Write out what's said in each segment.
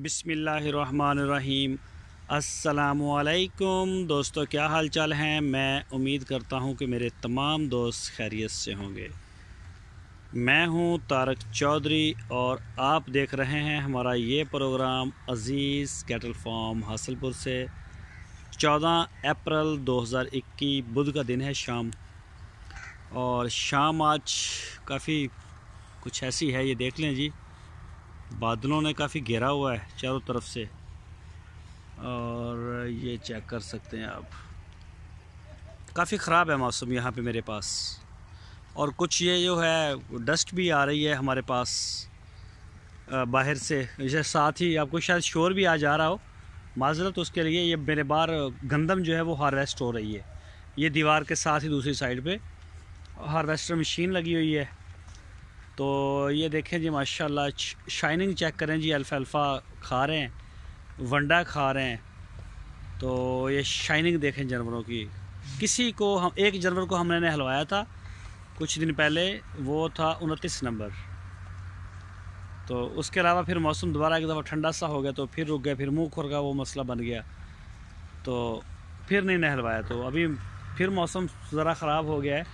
बिस्मिल्लाहिर्रहमानिर्रहीम। अस्सलामुअलैकुम दोस्तों, क्या हाल चाल हैं। मैं उम्मीद करता हूं कि मेरे तमाम दोस्त खैरियत से होंगे। मैं हूं तारक चौधरी और आप देख रहे हैं हमारा ये प्रोग्राम अज़ीज़ कैटल फार्म हासिलपुर से। 14 अप्रैल 2021 बुध का दिन है शाम, और शाम आज काफ़ी कुछ ऐसी है, ये देख लें जी। बादलों ने काफ़ी घेरा हुआ है चारों तरफ से, और ये चेक कर सकते हैं आप, काफ़ी ख़राब है मौसम यहाँ पे मेरे पास। और कुछ ये जो है डस्ट भी आ रही है हमारे पास बाहर से, इसे साथ ही आपको शायद शोर भी आ जा रहा हो, माजरत उसके लिए। ये मेरे बाहर गंदम जो है वो हार्वेस्ट हो रही है। ये दीवार के साथ ही दूसरी साइड पे हार्वेस्टर मशीन लगी हुई है। तो ये देखें जी, माशाल्लाह शाइनिंग चेक करें जी। अल्फ़ा खा रहे हैं, वंडा खा रहे हैं। तो ये शाइनिंग देखें जानवरों की। किसी को हम एक जानवर को हमने नहलवाया था कुछ दिन पहले, वो था 29 नंबर। तो उसके अलावा फिर मौसम दोबारा एक दफ़ा ठंडा सा हो गया तो फिर रुक गया, फिर मुँह खुर का वो मसला बन गया, तो फिर नहीं नहलवाया। तो अभी फिर मौसम ज़रा ख़राब हो गया है,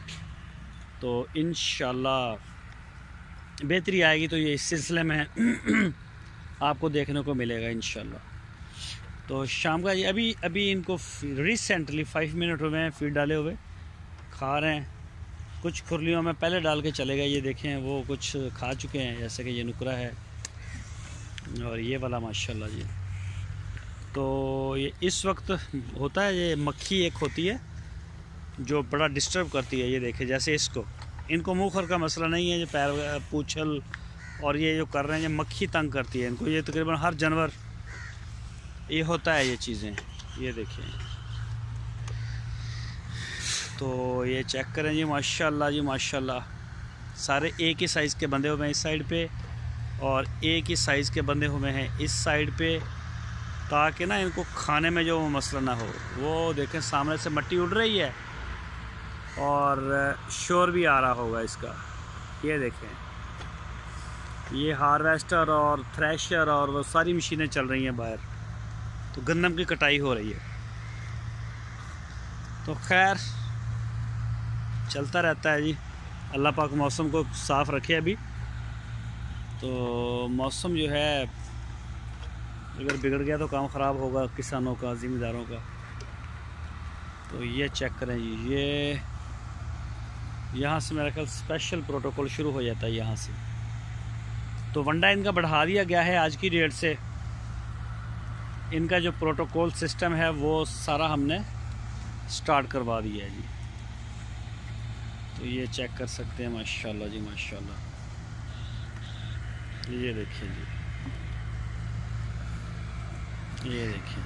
तो इंशाल्लाह बेहतरी आएगी। तो ये इस सिलसिले में आपको देखने को मिलेगा इंशाल्लाह। तो शाम का ये अभी इनको रिसेंटली 5 मिनट हुए हैं फीड डाले हुए, खा रहे हैं। कुछ खुरलियों में पहले डाल के चले गए, ये देखें वो कुछ खा चुके हैं, जैसे कि ये नुकरा है और ये वाला माशाल्लाह जी। तो ये इस वक्त होता है, ये मक्खी एक होती है जो बड़ा डिस्टर्ब करती है। ये देखें, जैसे इनको मुँह खर का मसला नहीं है, ये पैर पूछल और ये जो कर रहे हैं, ये मक्खी तंग करती है इनको। ये तकरीबन हर जानवर ये होता है ये चीज़ें, ये देखें। तो ये चेक करें जी, माशाल्लाह जी माशाल्लाह। सारे एक ही साइज़ के बंधे हुए हैं इस साइड पे, और एक ही साइज़ के बंधे हुए हैं इस साइड पे, ताकि ना इनको खाने में जो मसला ना हो। वो देखें सामने से मट्टी उड़ रही है और शोर भी आ रहा होगा इसका। ये देखें, ये हार्वेस्टर और थ्रेशर और वो सारी मशीनें चल रही हैं बाहर, तो गंदम की कटाई हो रही है। तो खैर चलता रहता है जी, अल्लाह पाक मौसम को साफ़ रखे। अभी तो मौसम जो है अगर बिगड़ गया तो काम ख़राब होगा किसानों का, ज़िम्मेदारों का। तो ये चेक करें जी, ये यहाँ से मेरा ख्याल स्पेशल प्रोटोकॉल शुरू हो जाता है यहाँ से। तो वंडा इनका बढ़ा दिया गया है आज की डेट से। इनका जो प्रोटोकॉल सिस्टम है वो सारा हमने स्टार्ट करवा दिया है जी। तो ये चेक कर सकते हैं, माशाल्लाह जी माशाल्लाह। ये देखिए जी, ये देखिए।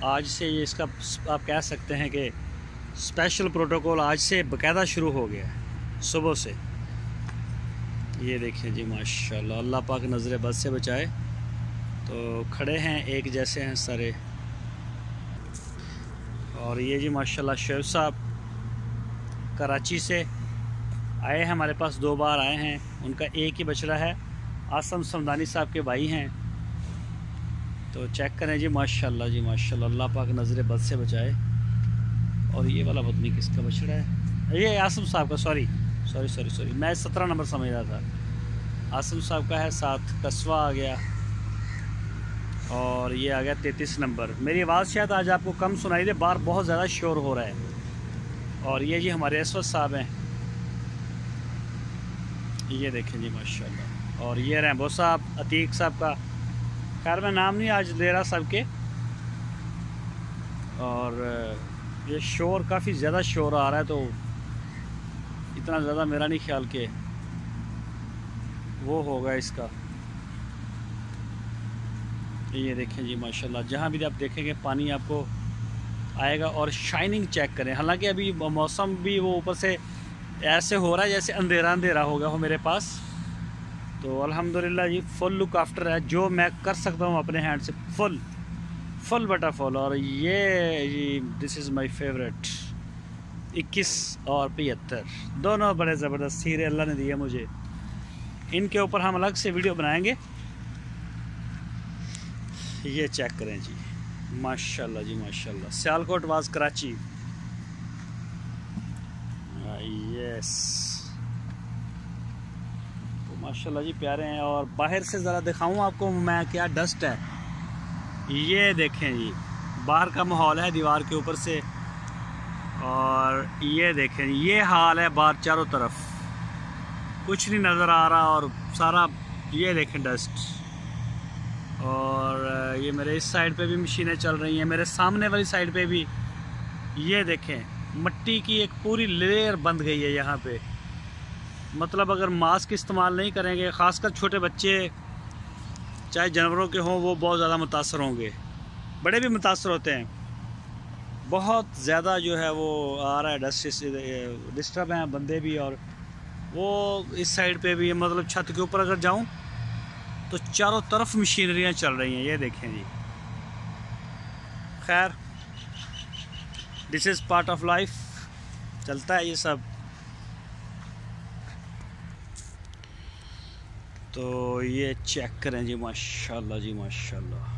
आज से ये इसका आप कह सकते हैं कि स्पेशल प्रोटोकॉल आज से बाकायदा शुरू हो गया है सुबह से। ये देखिए जी माशाल्लाह, अल्लाह पाक नज़र बद से बचाए। तो खड़े हैं, एक जैसे हैं सारे। और ये जी माशाल्लाह शेफ साहब कराची से आए हैं, हमारे पास 2 बार आए हैं। उनका एक ही बछड़ा है, आसम समदानी साहब के भाई हैं। तो चेक करें जी माशाल्लाह जी माशाल्लाह, अल्लाह पाक नज़र बद से बचाए। और ये वाला पत्नी किसका बछड़ा है, ये आसम साहब का, सॉरी, मैं 17 नंबर समझ रहा था। आसम साहब का है, साथ कस्बा आ गया, और ये आ गया 33 नंबर। मेरी आवाज़ शायद आज आपको कम सुनाई दे, बाहर बहुत ज़्यादा शोर हो रहा है। और ये जी हमारे असवद साहब हैं, ये देखें जी माशाल्लाह। और ये रैम्बो साहब, अतीक साहब का, खैर मैं नाम नहीं आज ले रहा सबके। और ये शोर काफ़ी ज़्यादा शोर आ रहा है, तो इतना ज़्यादा मेरा नहीं ख्याल के वो होगा इसका। ये देखें जी माशाल्लाह, जहाँ भी आप देखेंगे पानी आपको आएगा। और शाइनिंग चेक करें, हालांकि अभी मौसम भी वो ऊपर से ऐसे हो रहा है जैसे अंधेरा अंधेरा हो गया हो मेरे पास। तो अल्हम्दुलिल्लाह जी फुल लुक आफ्टर है, जो मैं कर सकता हूँ अपने हैंड से, फुल बटा फुल। और ये दिस इज़ माय फेवरेट, 21 और 75 दोनों बड़े ज़बरदस्त हीरे अल्लाह ने दिए मुझे। इनके ऊपर हम अलग से वीडियो बनाएंगे। ये चेक करें जी, माशाल्लाह जी माशाल्लाह। सियालकोट वाज कराची। यस, तो माशाल्लाह जी प्यारे हैं। और बाहर से ज़रा दिखाऊं आपको मैं क्या डस्ट है। ये देखें जी, बाहर का माहौल है दीवार के ऊपर से। और ये देखें, ये हाल है बाहर, चारों तरफ कुछ नहीं नज़र आ रहा और सारा ये देखें डस्ट। और ये मेरे इस साइड पे भी मशीनें चल रही हैं, मेरे सामने वाली साइड पे भी ये देखें मिट्टी की एक पूरी लेयर बंध गई है यहाँ पे। मतलब अगर मास्क इस्तेमाल नहीं करेंगे, ख़ासकर छोटे बच्चे चाहे जानवरों के हों, वो बहुत ज़्यादा मुतासर होंगे। बड़े भी मुतासर होते हैं, बहुत ज़्यादा जो है वो आ रहा है डस्ट, डिस्टर्ब हैं बंदे भी। और वो इस साइड पे भी, मतलब छत के ऊपर अगर जाऊं तो चारों तरफ मशीनरियां चल रही हैं, ये देखें जी। खैर, this is part of life, चलता है ये सब। तो ये चेक करें जी, माशाल्लाह जी माशाल्लाह।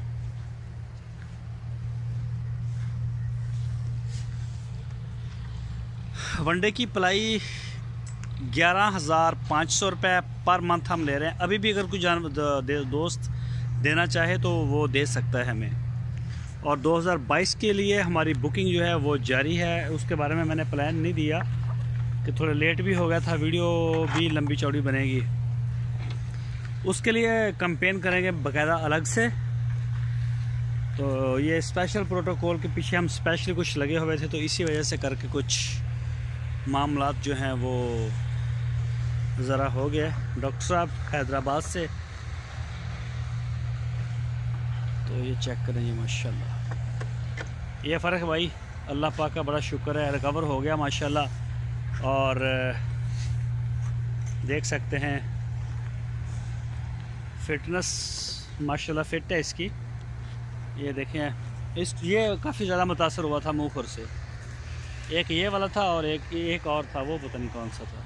वनडे की पलाई 11,500 रुपये पर मंथ हम ले रहे हैं। अभी भी अगर कोई दोस्त देना चाहे तो वो दे सकता है हमें। और 2022 के लिए हमारी बुकिंग जो है वो जारी है। उसके बारे में मैंने प्लान नहीं दिया कि थोड़ा लेट भी हो गया था, वीडियो भी लंबी चौड़ी बनेगी। उसके लिए कैंपेन करेंगे बाकायदा अलग से। तो ये स्पेशल प्रोटोकॉल के पीछे हम स्पेशली कुछ लगे हुए थे, तो इसी वजह से करके कुछ मामलात जो हैं वो ज़रा हो गया। डॉक्टर साहब हैदराबाद से, तो ये चेक करें जी माशाल्लाह। ये फ़र्क भाई अल्लाह पाक का बड़ा शुक्र है, रिकवर हो गया माशाल्लाह। और देख सकते हैं फिटनेस माशाल्लाह फिट है इसकी। ये देखें, ये काफ़ी ज़्यादा मुतासर हुआ था मुँह खुर से। एक ये वाला था और एक और था, वो पता नहीं कौन सा था।